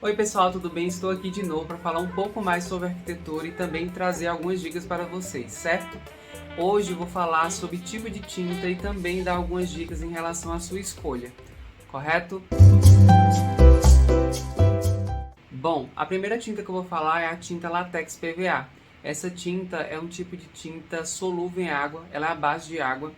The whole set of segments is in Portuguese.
Oi pessoal, tudo bem? Estou aqui de novo para falar um pouco mais sobre arquitetura e também trazer algumas dicas para vocês, certo? Hoje eu vou falar sobre tipo de tinta e também dar algumas dicas em relação à sua escolha, correto? Bom, a primeira tinta que eu vou falar é a tinta látex PVA. Essa tinta é um tipo de tinta solúvel em água, ela é à base de água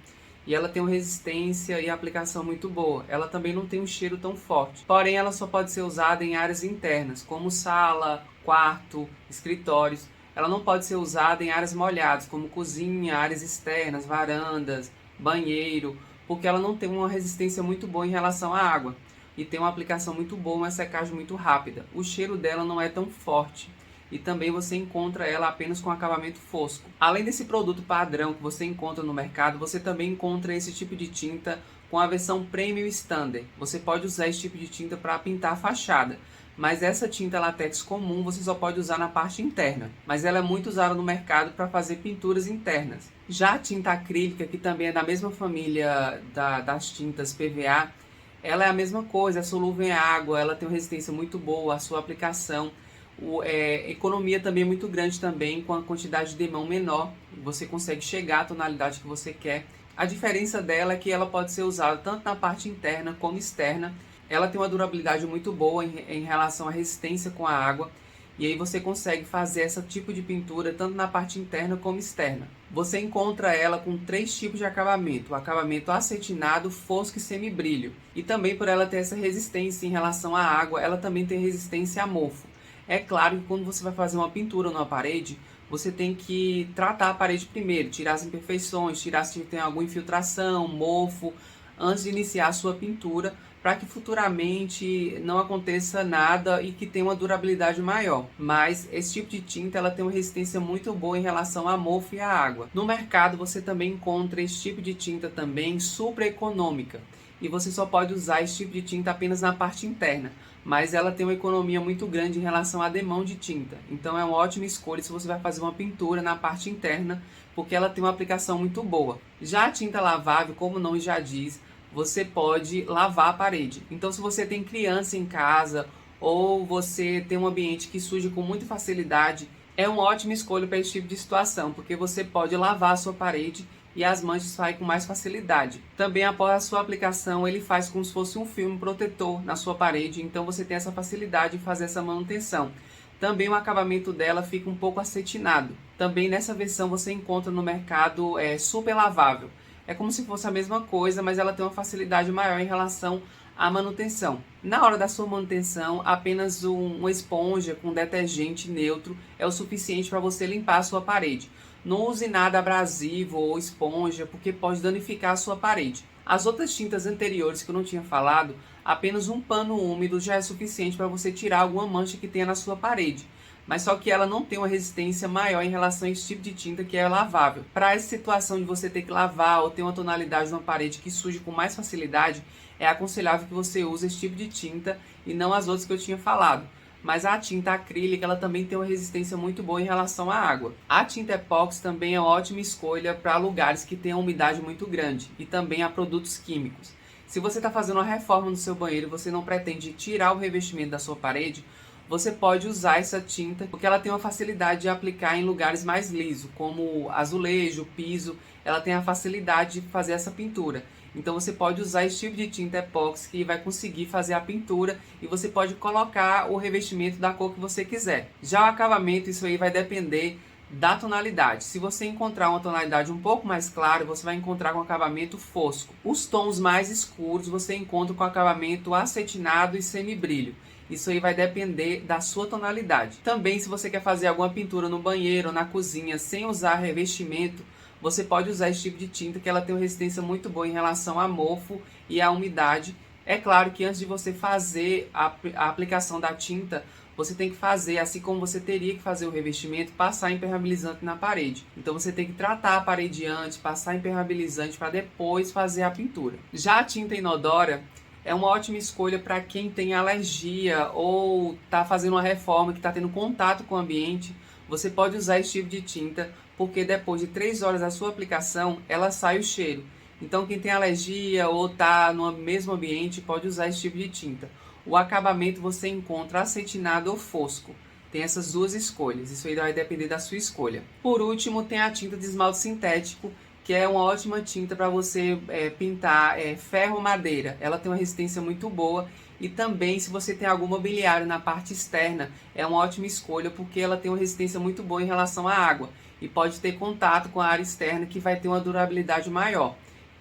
e ela tem uma resistência e aplicação muito boa. Ela também não tem um cheiro tão forte, porém ela só pode ser usada em áreas internas, como sala, quarto, escritórios. Ela não pode ser usada em áreas molhadas, como cozinha, áreas externas, varandas, banheiro, porque ela não tem uma resistência muito boa em relação à água e tem uma aplicação muito boa, uma secagem muito rápida. O cheiro dela não é tão forte e também você encontra ela apenas com acabamento fosco. Além desse produto padrão que você encontra no mercado, você também encontra esse tipo de tinta com a versão Premium Standard. Você pode usar esse tipo de tinta para pintar a fachada, mas essa tinta látex comum você só pode usar na parte interna, mas ela é muito usada no mercado para fazer pinturas internas. Já a tinta acrílica, que também é da mesma família das tintas PVA, ela é a mesma coisa, é solúvel em água, ela tem uma resistência muito boa, a sua aplicação, economia também é muito grande também, com a quantidade de mão menor, você consegue chegar à tonalidade que você quer. A diferença dela é que ela pode ser usada tanto na parte interna como externa. Ela tem uma durabilidade muito boa em relação à resistência com a água. E aí você consegue fazer esse tipo de pintura tanto na parte interna como externa. Você encontra ela com 3 tipos de acabamento: o acabamento acetinado, fosco e semibrilho. E também por ela ter essa resistência em relação à água, ela também tem resistência a mofo. É claro que quando você vai fazer uma pintura numa parede, você tem que tratar a parede primeiro, tirar as imperfeições, tirar se tem alguma infiltração, mofo, antes de iniciar a sua pintura, para que futuramente não aconteça nada e que tenha uma durabilidade maior. Mas esse tipo de tinta ela tem uma resistência muito boa em relação a mofo e à água. No mercado você também encontra esse tipo de tinta também super econômica. E você só pode usar esse tipo de tinta apenas na parte interna, mas ela tem uma economia muito grande em relação à demão de tinta. Então é uma ótima escolha se você vai fazer uma pintura na parte interna, porque ela tem uma aplicação muito boa. Já a tinta lavável, como o nome já diz, você pode lavar a parede. Então se você tem criança em casa ou você tem um ambiente que suja com muita facilidade, é uma ótima escolha para esse tipo de situação, porque você pode lavar a sua parede e as manchas saem com mais facilidade. Também após a sua aplicação, ele faz como se fosse um filme protetor na sua parede, então você tem essa facilidade de fazer essa manutenção. Também o acabamento dela fica um pouco acetinado. Também nessa versão você encontra no mercado super lavável. É como se fosse a mesma coisa, mas ela tem uma facilidade maior em relação à manutenção. Na hora da sua manutenção, apenas uma esponja com detergente neutro é o suficiente para você limpar a sua parede. Não use nada abrasivo ou esponja, porque pode danificar a sua parede. As outras tintas anteriores que eu não tinha falado, apenas um pano úmido já é suficiente para você tirar alguma mancha que tenha na sua parede. Mas só que ela não tem uma resistência maior em relação a esse tipo de tinta que é lavável. Para essa situação de você ter que lavar ou ter uma tonalidade numa parede que suje com mais facilidade, é aconselhável que você use esse tipo de tinta e não as outras que eu tinha falado. Mas a tinta acrílica ela também tem uma resistência muito boa em relação à água. A tinta epóxi também é uma ótima escolha para lugares que tenham umidade muito grande e também a produtos químicos. Se você está fazendo uma reforma no seu banheiro e você não pretende tirar o revestimento da sua parede, você pode usar essa tinta porque ela tem uma facilidade de aplicar em lugares mais lisos, como azulejo, piso. Ela tem a facilidade de fazer essa pintura. Então você pode usar esse tipo de tinta epóxi que vai conseguir fazer a pintura e você pode colocar o revestimento da cor que você quiser. Já o acabamento, isso aí vai depender da tonalidade. Se você encontrar uma tonalidade um pouco mais clara, você vai encontrar com acabamento fosco. Os tons mais escuros você encontra com acabamento acetinado e semibrilho. Isso aí vai depender da sua tonalidade. Também, se você quer fazer alguma pintura no banheiro ou na cozinha sem usar revestimento, você pode usar esse tipo de tinta que ela tem uma resistência muito boa em relação a mofo e à umidade. É claro que antes de você fazer a aplicação da tinta, você tem que fazer, assim como você teria que fazer o revestimento, passar impermeabilizante na parede. Então você tem que tratar a parede antes, passar impermeabilizante para depois fazer a pintura. Já a tinta inodora é uma ótima escolha para quem tem alergia ou está fazendo uma reforma que está tendo contato com o ambiente. Você pode usar esse tipo de tinta, porque depois de 3 horas da sua aplicação, ela sai o cheiro. Então quem tem alergia ou está no mesmo ambiente pode usar esse tipo de tinta. O acabamento você encontra acetinado ou fosco. Tem essas duas escolhas, isso aí vai depender da sua escolha. Por último, tem a tinta de esmalte sintético, que é uma ótima tinta para você pintar ferro ou madeira. Ela tem uma resistência muito boa e também, se você tem algum mobiliário na parte externa, é uma ótima escolha porque ela tem uma resistência muito boa em relação à água e pode ter contato com a área externa, que vai ter uma durabilidade maior.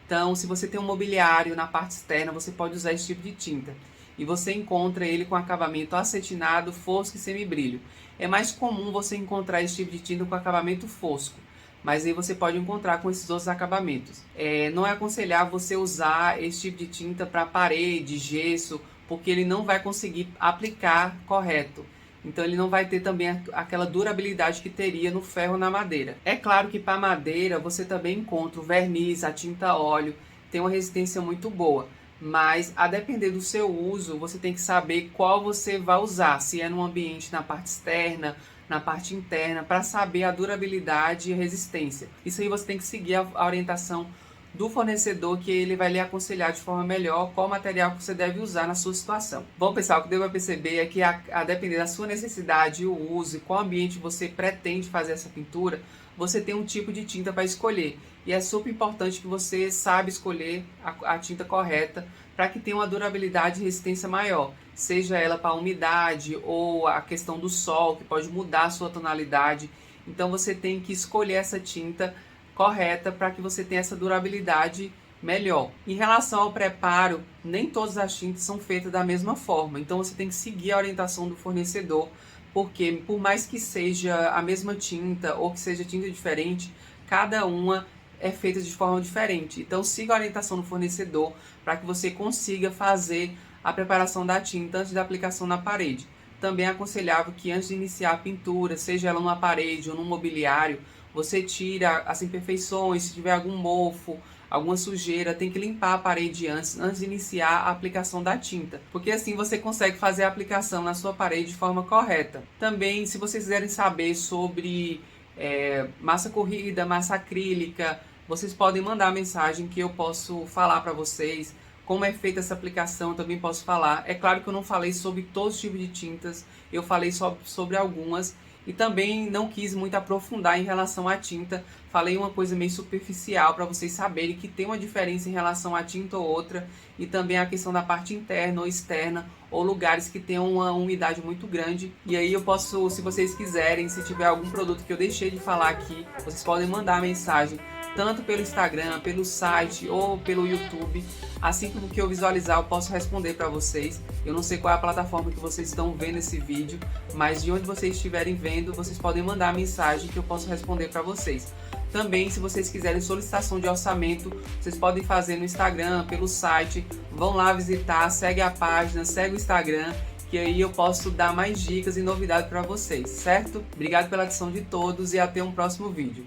Então, se você tem um mobiliário na parte externa, você pode usar esse tipo de tinta. E você encontra ele com acabamento acetinado, fosco e semibrilho. É mais comum você encontrar esse tipo de tinta com acabamento fosco, mas aí você pode encontrar com esses outros acabamentos. Não é aconselhável você usar esse tipo de tinta para parede, gesso, porque ele não vai conseguir aplicar correto. Então ele não vai ter também aquela durabilidade que teria no ferro ou na madeira. É claro que para madeira você também encontra o verniz, a tinta óleo, tem uma resistência muito boa. Mas a depender do seu uso, você tem que saber qual você vai usar, se é no ambiente na parte externa, na parte interna, para saber a durabilidade e a resistência. Isso aí você tem que seguir a orientação do fornecedor, que ele vai lhe aconselhar de forma melhor qual material que você deve usar na sua situação. Bom, pessoal, o que deu para perceber é que a depender da sua necessidade, o uso e qual ambiente você pretende fazer essa pintura, você tem um tipo de tinta para escolher. E é super importante que você saiba escolher a tinta correta para que tenha uma durabilidade e resistência maior. Seja ela para a umidade ou a questão do sol, que pode mudar a sua tonalidade. Então você tem que escolher essa tinta correta para que você tenha essa durabilidade melhor. Em relação ao preparo, nem todas as tintas são feitas da mesma forma. Então você tem que seguir a orientação do fornecedor, porque por mais que seja a mesma tinta ou que seja tinta diferente, cada uma é feita de forma diferente. Então siga a orientação do fornecedor para que você consiga fazer a preparação da tinta antes da aplicação na parede. Também é aconselhável que antes de iniciar a pintura, seja ela numa parede ou num mobiliário, você tira as imperfeições, se tiver algum mofo, alguma sujeira, tem que limpar a parede antes de iniciar a aplicação da tinta, porque assim você consegue fazer a aplicação na sua parede de forma correta. Também, se vocês quiserem saber sobre massa corrida, massa acrílica, vocês podem mandar mensagem que eu posso falar para vocês como é feita essa aplicação, eu também posso falar. É claro que eu não falei sobre todos os tipos de tintas, eu falei só sobre algumas e também não quis muito aprofundar em relação à tinta. Falei uma coisa meio superficial para vocês saberem que tem uma diferença em relação à tinta ou outra, e também a questão da parte interna ou externa, ou lugares que tenham uma umidade muito grande. E aí eu posso, se vocês quiserem, se tiver algum produto que eu deixei de falar aqui, vocês podem mandar mensagem tanto pelo Instagram, pelo site ou pelo YouTube. Assim que eu visualizar, eu posso responder para vocês. Eu não sei qual é a plataforma que vocês estão vendo esse vídeo, mas de onde vocês estiverem vendo, vocês podem mandar mensagem que eu posso responder para vocês. Também, se vocês quiserem solicitação de orçamento, vocês podem fazer no Instagram, pelo site. Vão lá visitar, segue a página, segue o Instagram, que aí eu posso dar mais dicas e novidades para vocês, certo? Obrigado pela atenção de todos e até um próximo vídeo.